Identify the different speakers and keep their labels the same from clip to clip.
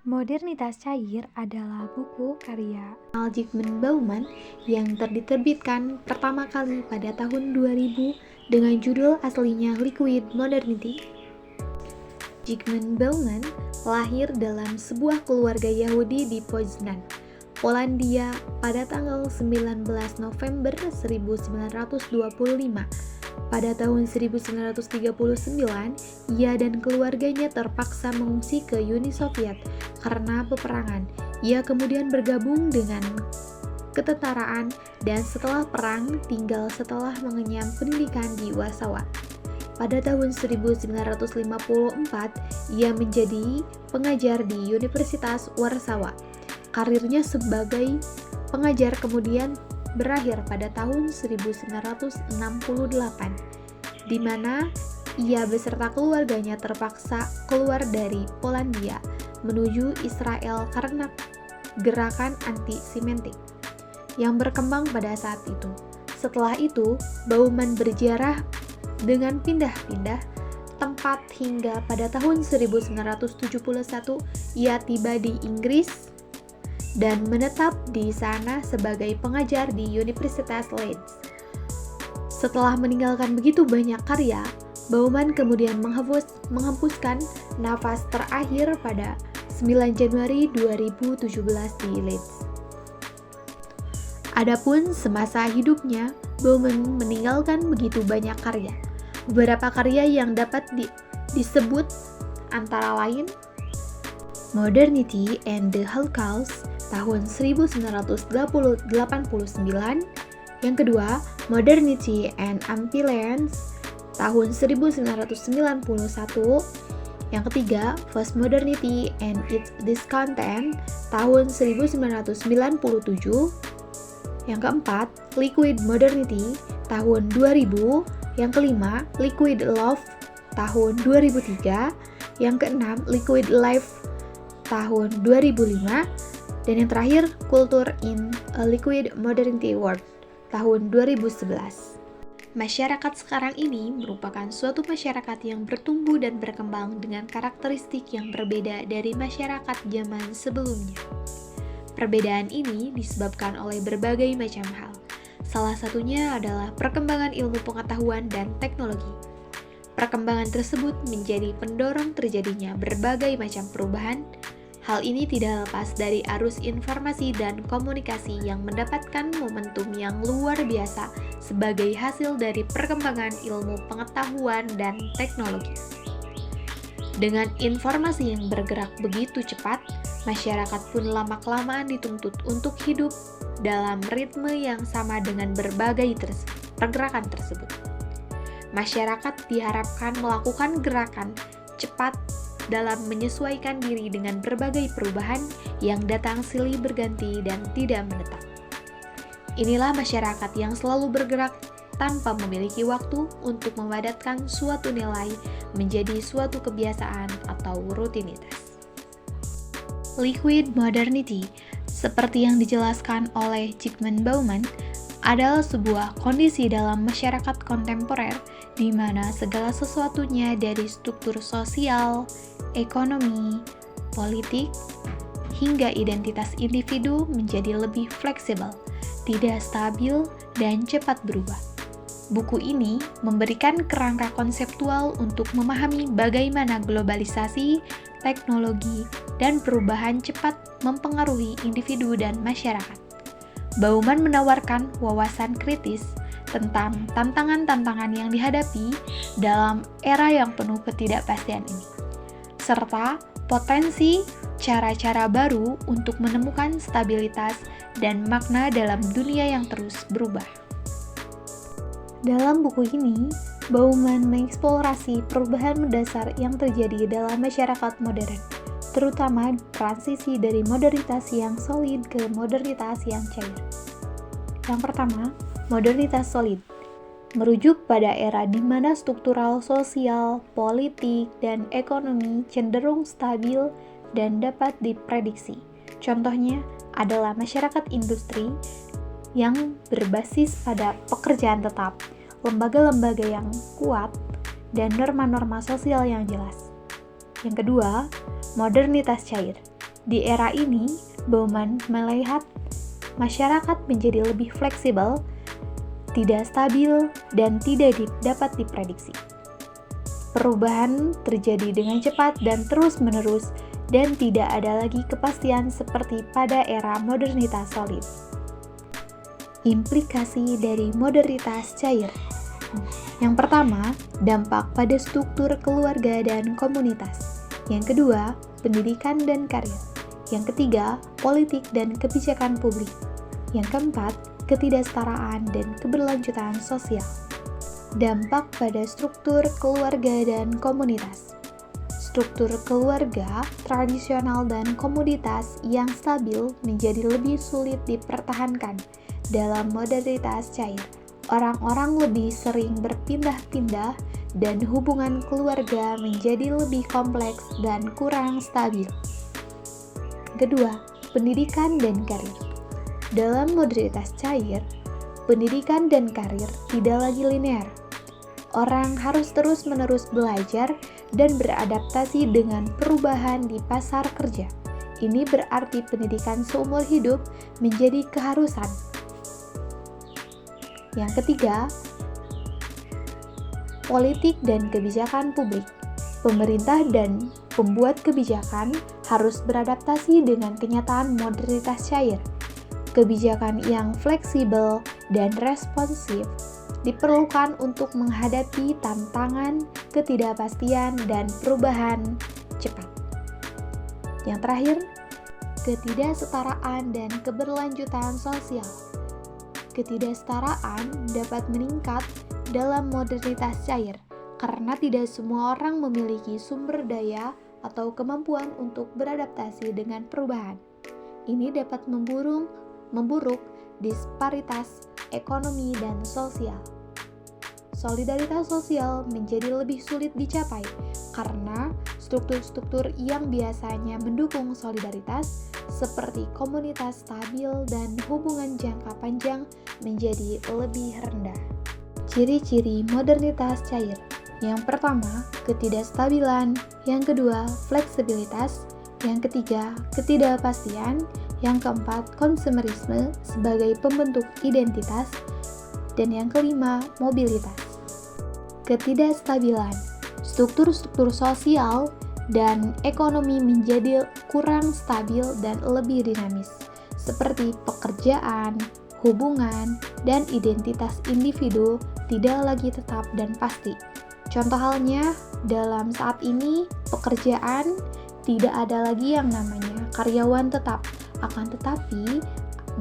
Speaker 1: Modernitas Cair adalah buku karya Zygmunt Bauman yang diterbitkan pertama kali pada tahun 2000 dengan judul aslinya Liquid Modernity. Zygmunt Bauman lahir dalam sebuah keluarga Yahudi di Poznan, Polandia pada tanggal 19 November 1925. Pada tahun 1939, ia dan keluarganya terpaksa mengungsi ke Uni Soviet karena peperangan. Ia kemudian bergabung dengan ketentaraan dan setelah perang tinggal setelah mengenyam pendidikan di Warsawa. Pada tahun 1954, ia menjadi pengajar di Universitas Warsawa. Karirnya sebagai pengajar kemudian berakhir pada tahun 1968, di mana ia beserta keluarganya terpaksa keluar dari Polandia menuju Israel karena gerakan anti-Semitik yang berkembang pada saat itu. Setelah itu, Bauman berziarah dengan pindah-pindah tempat hingga pada tahun 1971 ia tiba di Inggris dan menetap di sana sebagai pengajar di Universitas Leeds. Setelah meninggalkan begitu banyak karya, Bauman kemudian menghembuskan nafas terakhir pada 9 Januari 2017 di Leeds. Adapun semasa hidupnya, Bauman meninggalkan begitu banyak karya. Beberapa karya yang dapat disebut antara lain Modernity and the Holocaust tahun 1989, yang kedua Modernity and Ambivalence tahun 1991, yang ketiga Postmodernity and its Discontent tahun 1997, yang keempat Liquid Modernity tahun 2000, yang kelima Liquid Love tahun 2003, yang keenam Liquid Life tahun 2005, dan yang terakhir Culture in a Liquid Modernity World tahun 2011. Masyarakat sekarang ini merupakan suatu masyarakat yang bertumbuh dan berkembang dengan karakteristik yang berbeda dari masyarakat zaman sebelumnya. Perbedaan ini disebabkan oleh berbagai macam hal. Salah satunya adalah perkembangan ilmu pengetahuan dan teknologi. Perkembangan tersebut menjadi pendorong terjadinya berbagai macam perubahan. Hal ini tidak lepas dari arus informasi dan komunikasi yang mendapatkan momentum yang luar biasa sebagai hasil dari perkembangan ilmu pengetahuan dan teknologi. Dengan informasi yang bergerak begitu cepat, masyarakat pun lama-kelamaan dituntut untuk hidup dalam ritme yang sama dengan berbagai pergerakan tersebut. Masyarakat diharapkan melakukan gerakan cepat dalam menyesuaikan diri dengan berbagai perubahan yang datang silih berganti dan tidak menetap. Inilah masyarakat yang selalu bergerak tanpa memiliki waktu untuk memadatkan suatu nilai menjadi suatu kebiasaan atau rutinitas. Liquid Modernity, seperti yang dijelaskan oleh Zygmunt Bauman, adalah sebuah kondisi dalam masyarakat kontemporer di mana segala sesuatunya dari struktur sosial, ekonomi, politik, hingga identitas individu menjadi lebih fleksibel, tidak stabil, dan cepat berubah. Buku ini memberikan kerangka konseptual untuk memahami bagaimana globalisasi, teknologi, dan perubahan cepat mempengaruhi individu dan masyarakat. Bauman menawarkan wawasan kritis tentang tantangan-tantangan yang dihadapi dalam era yang penuh ketidakpastian ini, serta potensi cara-cara baru untuk menemukan stabilitas dan makna dalam dunia yang terus berubah. Dalam buku ini, Bauman mengeksplorasi perubahan mendasar yang terjadi dalam masyarakat modern, terutama transisi dari modernitas yang solid ke modernitas yang cair. Yang pertama, modernitas solid, merujuk pada era di mana struktural sosial, politik, dan ekonomi cenderung stabil dan dapat diprediksi. Contohnya adalah masyarakat industri yang berbasis pada pekerjaan tetap, lembaga-lembaga yang kuat, dan norma-norma sosial yang jelas. Yang kedua, modernitas cair, Di era ini, Bauman melihat masyarakat menjadi lebih fleksibel, tidak stabil, dan tidak dapat diprediksi. Perubahan terjadi dengan cepat dan terus-menerus, dan tidak ada lagi kepastian seperti pada era modernitas solid. Implikasi dari modernitas cair. Yang pertama, dampak pada struktur keluarga dan komunitas. Yang kedua, pendidikan dan karir. Yang ketiga, politik dan kebijakan publik. Yang keempat, ketidaksetaraan dan keberlanjutan sosial. Dampak pada struktur keluarga dan komunitas. Struktur keluarga, tradisional dan komoditas yang stabil menjadi lebih sulit dipertahankan dalam modernitas cair. Orang-orang lebih sering berpindah-pindah dan hubungan keluarga menjadi lebih kompleks dan kurang stabil. Kedua, pendidikan dan karir. Dalam modernitas cair, pendidikan dan karir tidak lagi linear. Orang harus terus-menerus belajar dan beradaptasi dengan perubahan di pasar kerja. Ini berarti pendidikan seumur hidup menjadi keharusan. Yang ketiga, politik dan kebijakan publik. Pemerintah dan pembuat kebijakan harus beradaptasi dengan kenyataan modernitas cair. Kebijakan yang fleksibel dan responsif diperlukan untuk menghadapi tantangan, ketidakpastian, dan perubahan cepat. Yang terakhir, ketidaksetaraan dan keberlanjutan sosial. Ketidaksetaraan dapat meningkat dalam modernitas cair karena tidak semua orang memiliki sumber daya atau kemampuan untuk beradaptasi dengan perubahan. Ini dapat memburuk disparitas ekonomi dan sosial. Solidaritas sosial menjadi lebih sulit dicapai karena struktur-struktur yang biasanya mendukung solidaritas seperti komunitas stabil dan hubungan jangka panjang menjadi lebih rendah. Ciri-ciri modernitas cair. Yang pertama, ketidakstabilan. Yang kedua, fleksibilitas. Yang ketiga, ketidakpastian. Yang keempat, konsumerisme sebagai pembentuk identitas. Dan yang kelima, mobilitas. Ketidakstabilan. Struktur-struktur sosial dan ekonomi menjadi kurang stabil dan lebih dinamis, seperti pekerjaan, hubungan, dan identitas individu tidak lagi tetap dan pasti. Contoh halnya, dalam saat ini pekerjaan tidak ada lagi yang namanya karyawan tetap, akan tetapi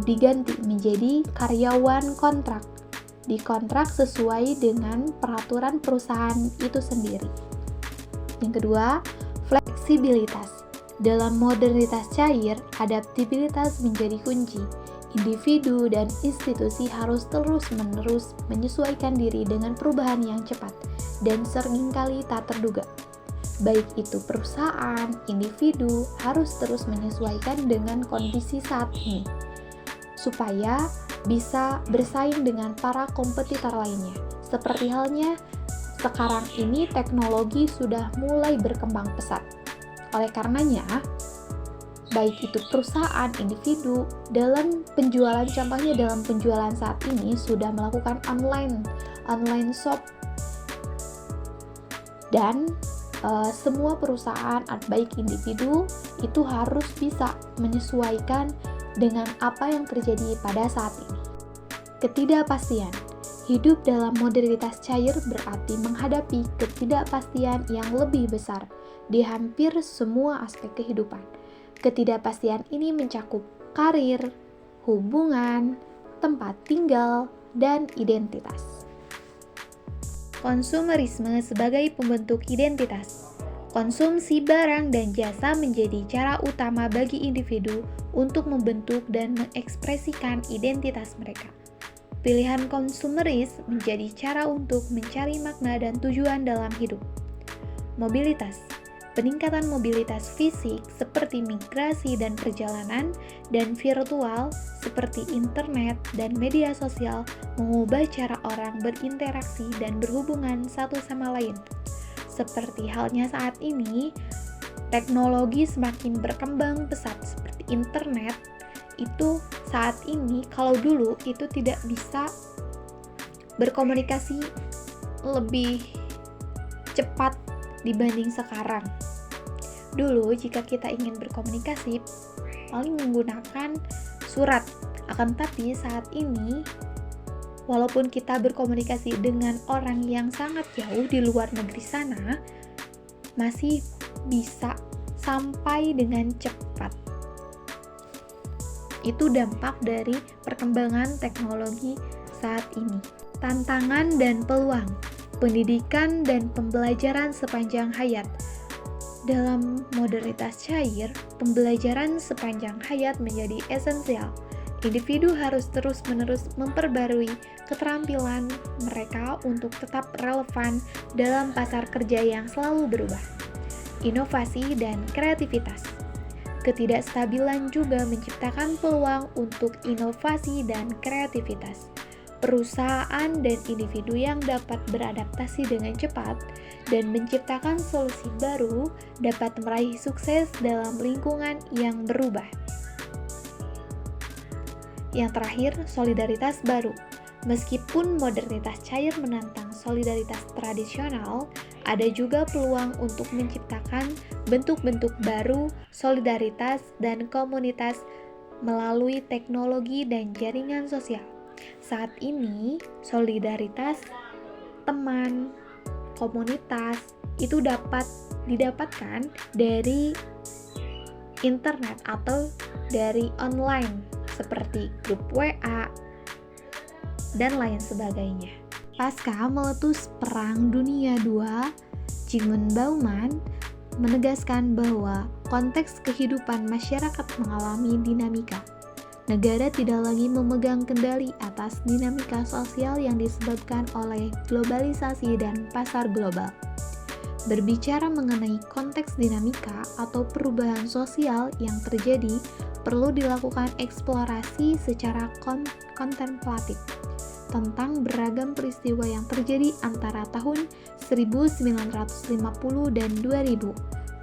Speaker 1: diganti menjadi karyawan kontrak. Dikontrak sesuai dengan peraturan perusahaan itu sendiri. Yang kedua, fleksibilitas. Dalam modernitas cair, adaptabilitas menjadi kunci. Individu dan institusi harus terus-menerus menyesuaikan diri dengan perubahan yang cepat dan seringkali tak terduga. Baik itu perusahaan, individu harus terus menyesuaikan dengan kondisi saat ini, supaya bisa bersaing dengan para kompetitor lainnya. Seperti halnya sekarang ini teknologi sudah mulai berkembang pesat. Oleh karenanya, baik itu perusahaan, individu, dalam penjualan, contohnya dalam penjualan saat ini sudah melakukan online shop, dan semua perusahaan, baik individu, itu harus bisa menyesuaikan dengan apa yang terjadi pada saat ini. Ketidakpastian. Hidup dalam modernitas cair berarti menghadapi ketidakpastian yang lebih besar di hampir semua aspek kehidupan. Ketidakpastian ini mencakup karir, hubungan, tempat tinggal, dan identitas. Konsumerisme sebagai pembentuk identitas. Konsumsi barang dan jasa menjadi cara utama bagi individu untuk membentuk dan mengekspresikan identitas mereka. Pilihan konsumeris menjadi cara untuk mencari makna dan tujuan dalam hidup. Mobilitas. Peningkatan mobilitas fisik seperti migrasi dan perjalanan, dan virtual seperti internet dan media sosial mengubah cara orang berinteraksi dan berhubungan satu sama lain. Seperti halnya saat ini, teknologi semakin berkembang pesat seperti internet, itu saat ini kalau dulu itu tidak bisa berkomunikasi lebih cepat dibanding sekarang. Dulu jika kita ingin berkomunikasi paling menggunakan surat. Akan tetapi saat ini walaupun kita berkomunikasi dengan orang yang sangat jauh di luar negeri sana, masih bisa sampai dengan cepat. Itu dampak dari perkembangan teknologi saat ini. Tantangan dan peluang, pendidikan dan pembelajaran sepanjang hayat. Dalam modernitas cair, pembelajaran sepanjang hayat menjadi esensial. Individu harus terus-menerus memperbarui keterampilan mereka untuk tetap relevan dalam pasar kerja yang selalu berubah. Inovasi dan kreativitas. Ketidakstabilan juga menciptakan peluang untuk inovasi dan kreativitas. Perusahaan dan individu yang dapat beradaptasi dengan cepat dan menciptakan solusi baru dapat meraih sukses dalam lingkungan yang berubah. Yang terakhir, solidaritas baru. Meskipun modernitas cair menantang solidaritas tradisional, ada juga peluang untuk menciptakan bentuk-bentuk baru solidaritas dan komunitas melalui teknologi dan jaringan sosial. Saat ini, solidaritas teman, komunitas itu dapat didapatkan dari internet atau dari online seperti grup WA dan lain sebagainya. Pasca meletus Perang Dunia II, Zygmunt Bauman menegaskan bahwa konteks kehidupan masyarakat mengalami dinamika. Negara tidak lagi memegang kendali atas dinamika sosial yang disebabkan oleh globalisasi dan pasar global. Berbicara mengenai konteks dinamika atau perubahan sosial yang terjadi, perlu dilakukan eksplorasi secara kontemplatif tentang beragam peristiwa yang terjadi antara tahun 1950 dan 2000.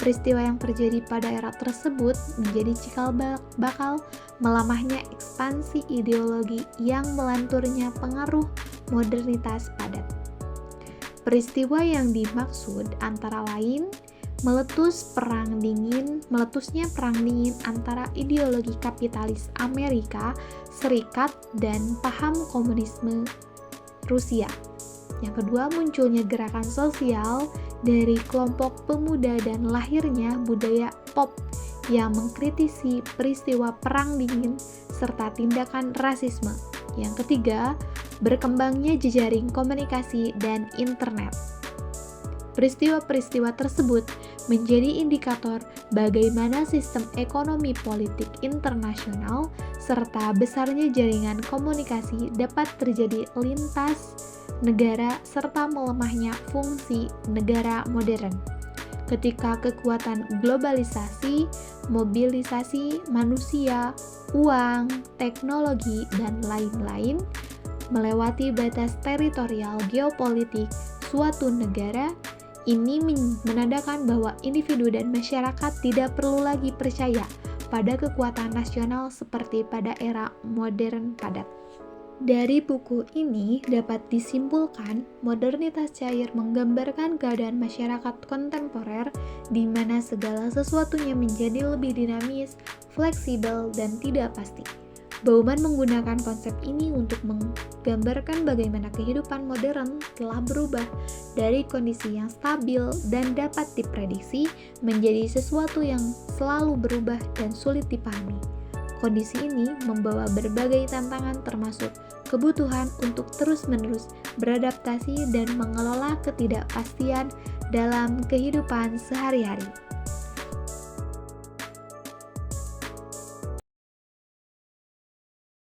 Speaker 1: Peristiwa yang terjadi pada era tersebut menjadi cikal bakal melamahnya ekspansi ideologi yang melanturnya pengaruh modernitas padat. Peristiwa yang dimaksud antara lain meletusnya perang dingin antara ideologi kapitalis Amerika Serikat dan paham komunisme Rusia. Yang kedua, munculnya gerakan sosial dari kelompok pemuda dan lahirnya budaya pop yang mengkritisi peristiwa perang dingin serta tindakan rasisme. Yang ketiga, berkembangnya jejaring komunikasi dan internet. Peristiwa-peristiwa tersebut menjadi indikator bagaimana sistem ekonomi politik internasional serta besarnya jaringan komunikasi dapat terjadi lintas negara serta melemahnya fungsi negara modern. Ketika kekuatan globalisasi, mobilisasi manusia, uang, teknologi, dan lain-lain melewati batas teritorial geopolitik suatu negara, ini menandakan bahwa individu dan masyarakat tidak perlu lagi percaya pada kekuatan nasional seperti pada era modern padat. Dari buku ini dapat disimpulkan modernitas cair menggambarkan keadaan masyarakat kontemporer di mana segala sesuatunya menjadi lebih dinamis, fleksibel, dan tidak pasti. Bauman menggunakan konsep ini untuk menggambarkan bagaimana kehidupan modern telah berubah dari kondisi yang stabil dan dapat diprediksi menjadi sesuatu yang selalu berubah dan sulit dipahami. Kondisi ini membawa berbagai tantangan termasuk kebutuhan untuk terus-menerus beradaptasi dan mengelola ketidakpastian dalam kehidupan sehari-hari.